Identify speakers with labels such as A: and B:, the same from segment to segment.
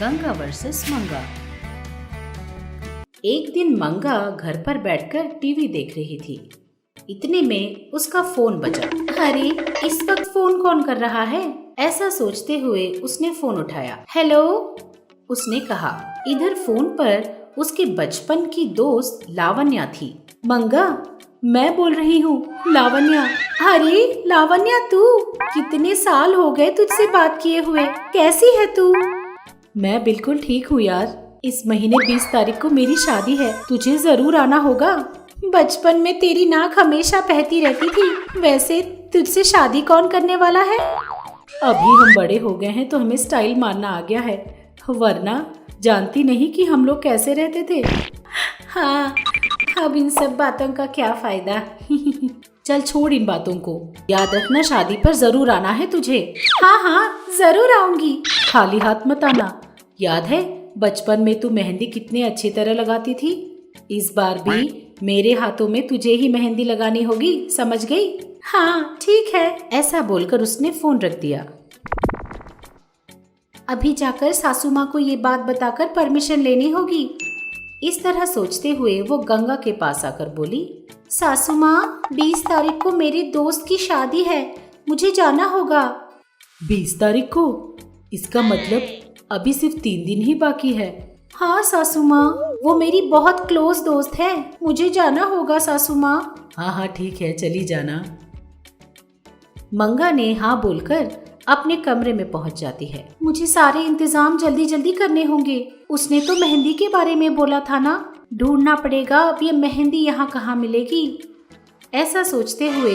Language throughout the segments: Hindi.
A: गंगा वर्सेस मंगा। एक दिन मंगा घर पर बैठकर टीवी देख रही थी। इतने में उसका फोन बजा। अरे, इस वक्त फोन कौन कर रहा है? ऐसा सोचते हुए उसने फोन उठाया। हेलो, उसने कहा। इधर फोन पर उसके बचपन की दोस्त लावण्या थी। मंगा, मैं बोल रही हूँ। लावण्या। अरे लावण्या, तू? कितने साल हो गए तुझसे बात किए हुए। कैसी है तू? मैं बिल्कुल ठीक हूँ यार। इस महीने 20 तारीख को मेरी शादी है, तुझे जरूर आना होगा। बचपन में तेरी नाक हमेशा बहती रहती थी। वैसे तुझसे शादी कौन करने वाला है? अभी हम बड़े हो गए हैं तो हमें स्टाइल मारना आ गया है, वरना जानती नहीं कि हम लोग कैसे रहते थे। हाँ, अब इन सब बातों का क्या फायदा। चल छोड़ इन बातों को। याद रखना, शादी पर जरूर आना है तुझे। हाँ हाँ, जरूर आऊंगी। खाली हाथ मत आना। याद है बचपन में तू मेहंदी कितने अच्छी तरह लगाती थी? इस बार भी मेरे हाथों में तुझे ही मेहंदी लगानी होगी, समझ गई? हाँ ठीक है। ऐसा बोलकर उसने फोन रख दिया। अभी जाकर सासू माँ को ये बात बताकर परमिशन लेनी होगी। इस तरह सोचते हुए वो गंगा के पास आकर बोली, सासू माँ, 20 तारीख को मेरे दोस्त की शादी है, मुझे जाना होगा। 20 तारीख को? इसका मतलब अभी सिर्फ 3 दिन ही बाकी है। हाँ सासू माँ, वो मेरी बहुत क्लोज दोस्त है, मुझे जाना होगा सासू माँ। हाँ हाँ ठीक है, चली जाना। मंगा ने हाँ बोलकर अपने कमरे में पहुंच जाती है। मुझे सारे इंतजाम जल्दी जल्दी करने होंगे। उसने तो मेहंदी के बारे में बोला था ना, ढूंढना पड़ेगा अब ये मेहंदी यहाँ कहाँ मिलेगी। ऐसा सोचते हुए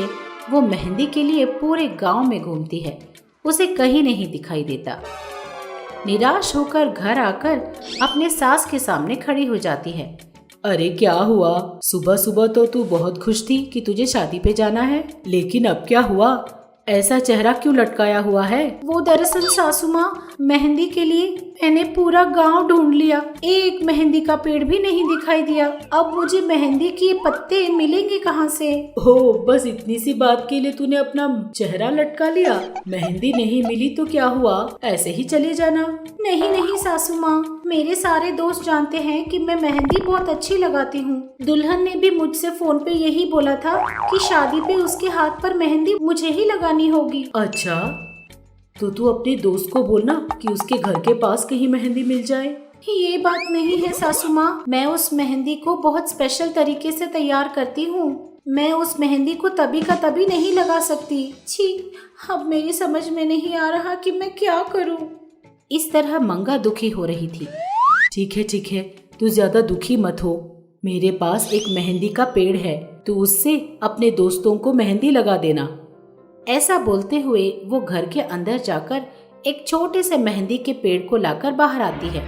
A: वो मेहंदी के लिए पूरे गांव में घूमती है, उसे कहीं नहीं दिखाई देता। निराश होकर घर आकर अपने सास के सामने खड़ी हो जाती है। अरे क्या हुआ? सुबह सुबह तो तू बहुत खुश थी कि तुझे शादी पे जाना है, लेकिन अब क्या हुआ? ऐसा चेहरा क्यों लटकाया हुआ है? वो दरअसल सासू माँ, मेहंदी के लिए मैंने पूरा गांव ढूंढ लिया, एक मेहंदी का पेड़ भी नहीं दिखाई दिया। अब मुझे मेहंदी के पत्ते मिलेंगे कहाँ से? हो, बस इतनी सी बात के लिए तूने अपना चेहरा लटका लिया? मेहंदी नहीं मिली तो क्या हुआ, ऐसे ही चले जाना। नहीं नहीं सासू माँ, मेरे सारे दोस्त जानते हैं कि मैं मेहंदी बहुत अच्छी लगाती हूँ। दुल्हन ने भी मुझसे फोन पे यही बोला था कि शादी पे उसके हाथ पर मेहंदी मुझे ही लगानी होगी। अच्छा, तो तू अपने दोस्त को बोलना कि उसके घर के पास कहीं मेहंदी मिल जाए। ये बात नहीं है सासू माँ, मैं उस मेहंदी को बहुत स्पेशल तरीके से तैयार करती हूँ। मैं उस मेहंदी को तभी का तभी नहीं लगा सकती। छी, अब मेरी समझ में नहीं आ रहा कि मैं क्या करूँ। इस तरह मंगा दुखी हो रही थी। ठीक है, तू ज्यादा दुखी मत हो। मेरे पास एक मेहंदी का पेड़ है, तू उससे अपने दोस्तों को मेहंदी लगा देना। ऐसा बोलते हुए वो घर के अंदर जाकर एक छोटे से मेहंदी के पेड़ को लाकर बाहर आती है।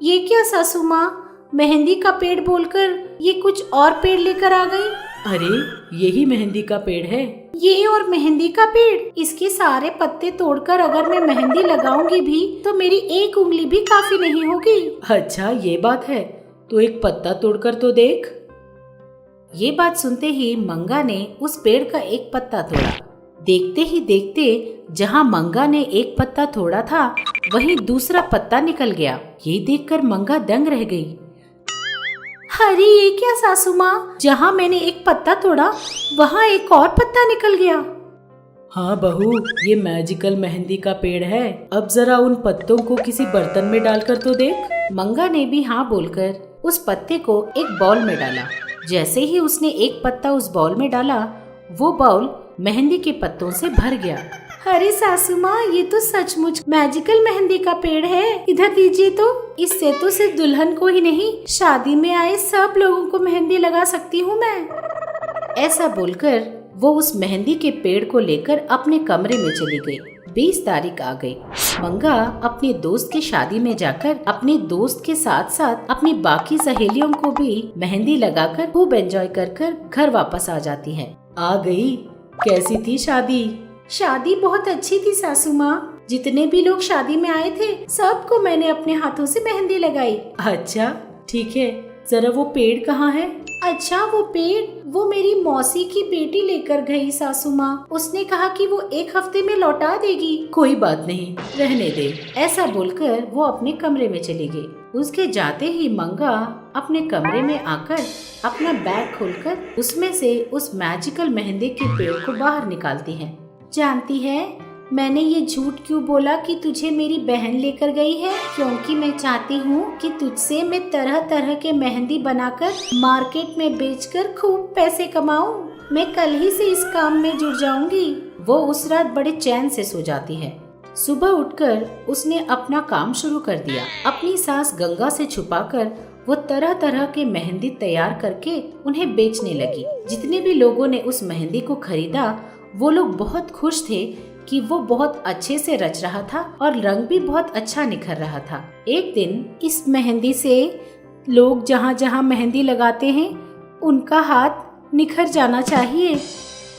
A: ये क्या सासू माँ, मेहंदी का पेड़ बोलकर ये कुछ और पेड़ लेकर आ गई? अरे यही मेहंदी का पेड़ है। ये और मेहंदी का पेड़? इसके सारे पत्ते तोड़कर अगर मैं मेहंदी लगाऊंगी भी तो मेरी एक उंगली भी काफी नहीं होगी। अच्छा ये बात है, तो एक पत्ता तोड़कर तो देख। ये बात सुनते ही मंगा ने उस पेड़ का एक पत्ता तोड़ा। देखते ही देखते जहाँ मंगा ने एक पत्ता तोड़ा था वहीं दूसरा पत्ता निकल गया। ये देखकर मंगा दंग रह गई। अरे ये क्या सासू माँ, जहाँ मैंने एक पत्ता तोड़ा वहाँ एक और पत्ता निकल गया। हाँ बहू, ये मैजिकल मेहंदी का पेड़ है। अब जरा उन पत्तों को किसी बर्तन में डालकर तो देख। मंगा ने भी हाँ बोलकर उस पत्ते को एक बाउल में डाला। जैसे ही उसने एक पत्ता उस बाउल में डाला, वो बाउल मेहंदी के पत्तों से भर गया। अरे सासू माँ, ये तो सचमुच मैजिकल मेहंदी का पेड़ है। इधर दीजिए तो, इससे तो सिर्फ दुल्हन को ही नहीं, शादी में आए सब लोगों को मेहंदी लगा सकती हूँ मैं। ऐसा बोलकर वो उस मेहंदी के पेड़ को लेकर अपने कमरे में चली गई। 20 तारीख आ गई। मंगा अपने दोस्त की शादी में जाकर अपने दोस्त के साथ साथ अपनी बाकी सहेलियों को भी मेहंदी लगाकर खूब एंजॉय कर घर वापस आ जाती है। आ गई। कैसी थी शादी? शादी बहुत अच्छी थी सासू माँ। जितने भी लोग शादी में आए थे सबको मैंने अपने हाथों से मेहंदी लगाई। अच्छा ठीक है, जरा वो पेड़ कहाँ है? अच्छा वो पेड़ वो मेरी मौसी की बेटी लेकर गई सासू माँ। उसने कहा कि वो 1 हफ्ते में लौटा देगी। कोई बात नहीं, रहने दे। ऐसा बोलकर वो अपने कमरे में चली गई। उसके जाते ही मंगा अपने कमरे में आकर अपना बैग खोलकर उसमें से उस मैजिकल मेहंदी के पेड़ को बाहर निकालती है। जानती है मैंने ये झूठ क्यों बोला कि तुझे मेरी बहन लेकर गई है? क्योंकि मैं चाहती हूँ कि तुझसे मैं तरह तरह के मेहंदी बनाकर मार्केट में बेचकर खूब पैसे कमाऊँ। मैं कल ही से इस काम में जुड़ जाऊंगी। वो उस रात बड़े चैन से सो जाती है। सुबह उठकर उसने अपना काम शुरू कर दिया। अपनी सास गंगा से छुपाकर वो तरह तरह के मेहंदी तैयार करके उन्हें बेचने लगी। जितने भी लोगों ने उस मेहंदी को खरीदा वो लोग बहुत खुश थे कि वो बहुत अच्छे से रच रहा था और रंग भी बहुत अच्छा निखर रहा था। एक दिन इस मेहंदी से लोग जहाँ जहाँ मेहंदी लगाते हैं उनका हाथ निखर जाना चाहिए।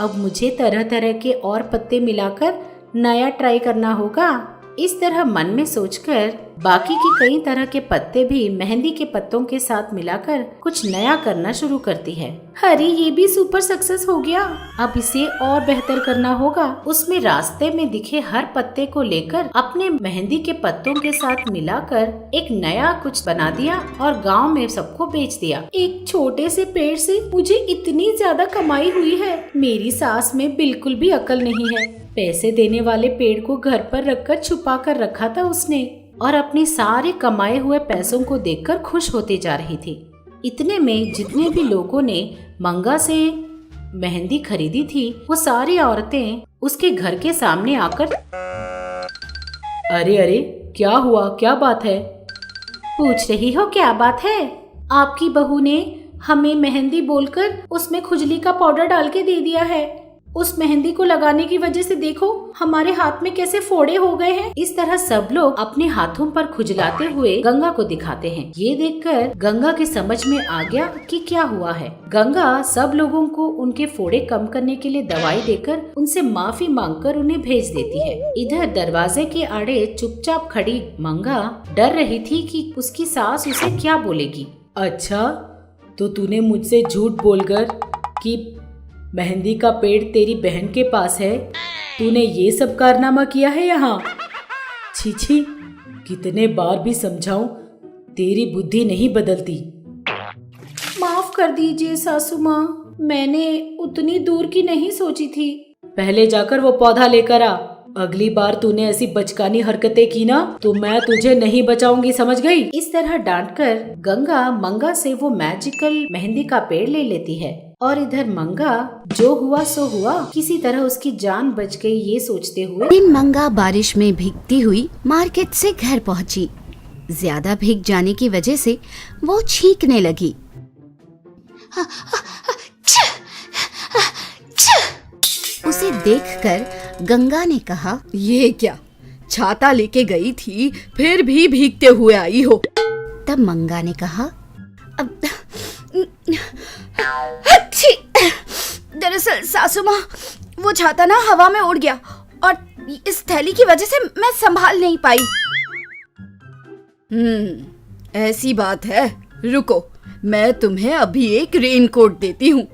A: अब मुझे तरह तरह के और पत्ते मिलाकर नया ट्राई करना होगा। इस तरह मन में सोचकर बाकी के कई तरह के पत्ते भी मेहंदी के पत्तों के साथ मिलाकर कुछ नया करना शुरू करती है। अरे ये भी सुपर सक्सेस हो गया, अब इसे और बेहतर करना होगा। उसमें रास्ते में दिखे हर पत्ते को लेकर अपने मेहंदी के पत्तों के साथ मिलाकर एक नया कुछ बना दिया और गांव में सबको बेच दिया। एक छोटे से पेड़ से मुझे इतनी ज्यादा कमाई हुई है। मेरी सास में बिल्कुल भी अकल नहीं है। पैसे देने वाले पेड़ को घर पर रखकर छुपा कर रखा था उसने और अपने सारे कमाए हुए पैसों को देखकर खुश होती जा रही थी। इतने में जितने भी लोगों ने मंगा से मेहंदी खरीदी थी वो सारी औरतें उसके घर के सामने आकर अरे अरे क्या हुआ, क्या बात है? पूछ रही हो क्या बात है? आपकी बहू ने हमें मेहंदी बोलकर उसमें खुजली का पाउडर डाल के दे दिया है। उस मेहंदी को लगाने की वजह से देखो हमारे हाथ में कैसे फोड़े हो गए हैं। इस तरह सब लोग अपने हाथों पर खुजलाते हुए गंगा को दिखाते हैं। ये देखकर गंगा की समझ में आ गया कि क्या हुआ है। गंगा सब लोगों को उनके फोड़े कम करने के लिए दवाई देकर उनसे माफी मांगकर उन्हें भेज देती है। इधर दरवाजे के आड़े चुपचाप खड़ी मंगा डर रही थी कि उसकी सास उसे क्या बोलेगी। अच्छा, तो तूने मुझसे झूठ बोलकर कि मेहंदी का पेड़ तेरी बहन के पास है, तूने ये सब कारनामा किया है यहाँ? छी छी, कितने बार भी समझाऊं, तेरी बुद्धि नहीं बदलती। माफ कर दीजिए सासू माँ, मैंने उतनी दूर की नहीं सोची थी। पहले जाकर वो पौधा लेकर आ। अगली बार तूने ऐसी बचकानी हरकतें की ना तो मैं तुझे नहीं बचाऊंगी, समझ गई? इस तरह डांटकर गंगा मंगा से वो मैजिकल मेहंदी का पेड़ ले लेती है और इधर मंगा जो हुआ सो हुआ, किसी तरह उसकी जान बच गई ये सोचते हुए
B: दिन मंगा बारिश में भीगती हुई मार्केट से घर पहुंची। ज्यादा भीग जाने की वजह से वो छींकने लगी। उसे देखकर गंगा ने कहा,
C: ये क्या, छाता लेके गई थी फिर भी भीगते हुए आई हो?
B: तब मंगा ने कहा,
C: अब दरअसल सासू माँ, वो छाता ना हवा में उड़ गया और इस थैली की वजह से मैं संभाल नहीं पाई। ऐसी बात है, रुको मैं तुम्हें अभी एक रेनकोट देती हूँ।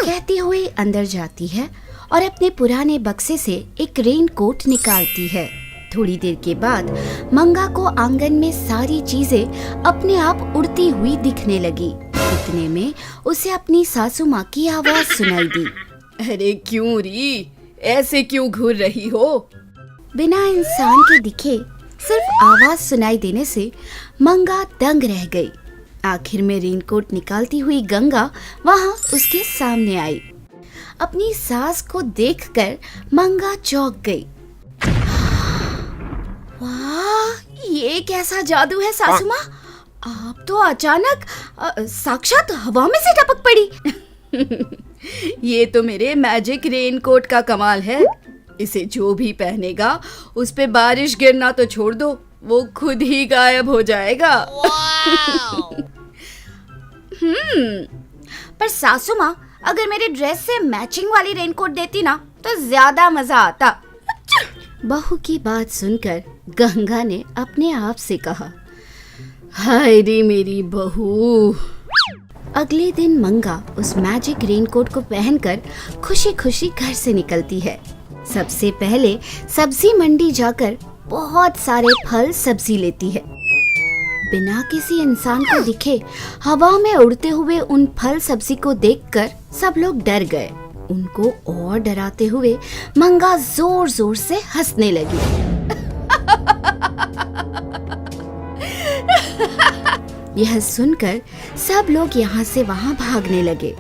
B: कहते हुए अंदर जाती है और अपने पुराने बक्से से एक रेनकोट निकालती है। थोड़ी देर के बाद मंगा को आंगन में सारी चीजें अपने आप उड़ती हुई दिखने लगी। इतने में उसे अपनी सासू माँ की आवाज सुनाई दी।
C: अरे क्यों री, ऐसे क्यों घूर रही हो?
B: बिना इंसान के दिखे सिर्फ आवाज सुनाई देने से मंगा दंग रह गई। आखिर में रेनकोट निकालती हुई गंगा वहाँ उसके सामने आई। अपनी सास को देखकर मंगा चौंक गई।
C: वाह, ये कैसा जादू है सासू माँ, आप तो अचानक साक्षात हवा में से टपक पड़ी। ये तो मेरे मैजिक रेनकोट का कमाल है। इसे जो भी पहनेगा उस पे बारिश गिरना तो छोड़ दो, वो खुद ही गायब हो जाएगा।
B: पर सासू माँ, अगर मेरे ड्रेस से मैचिंग वाली रेनकोट देती ना तो ज्यादा मजा आता। बहू की बात सुनकर गंगा ने अपने आप से कहा,
C: हाय रे मेरी बहू।
B: अगले दिन मंगा उस मैजिक रेनकोट को पहनकर खुशी खुशी घर से निकलती है। सबसे पहले सब्जी मंडी जाकर बहुत सारे फल सब्जी लेती है। बिना किसी इंसान को दिखे हवा में उड़ते हुए उन फल सब्जी को देखकर सब लोग डर गए। उनको और डराते हुए मंगा जोर जोर से हंसने लगी। यह सुनकर सब लोग यहाँ से वहाँ भागने लगे।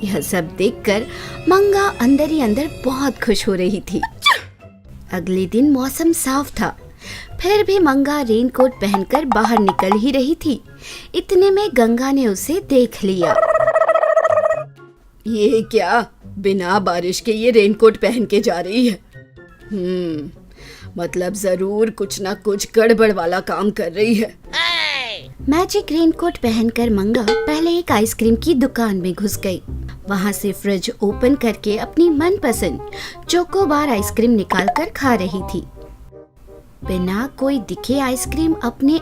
B: यह सब देखकर मंगा अंदर ही अंदर बहुत खुश हो रही थी। अगले दिन मौसम साफ था, फिर भी मंगा रेनकोट पहनकर बाहर निकल ही रही थी। इतने में गंगा ने उसे देख लिया।
C: ये क्या, बिना बारिश के ये रेनकोट पहन के जा रही है? मतलब जरूर कुछ ना कुछ गड़बड़ वाला काम कर रही है।
B: मैजिक रेनकोट पहनकर मंगा पहले एक आइसक्रीम की दुकान में घुस गई। वहाँ से फ्रिज ओपन करके अपनी मनपसंद चोकोबार आइसक्रीम निकालकर खा रही थी। बिना कोई दिखे आइसक्रीम अपने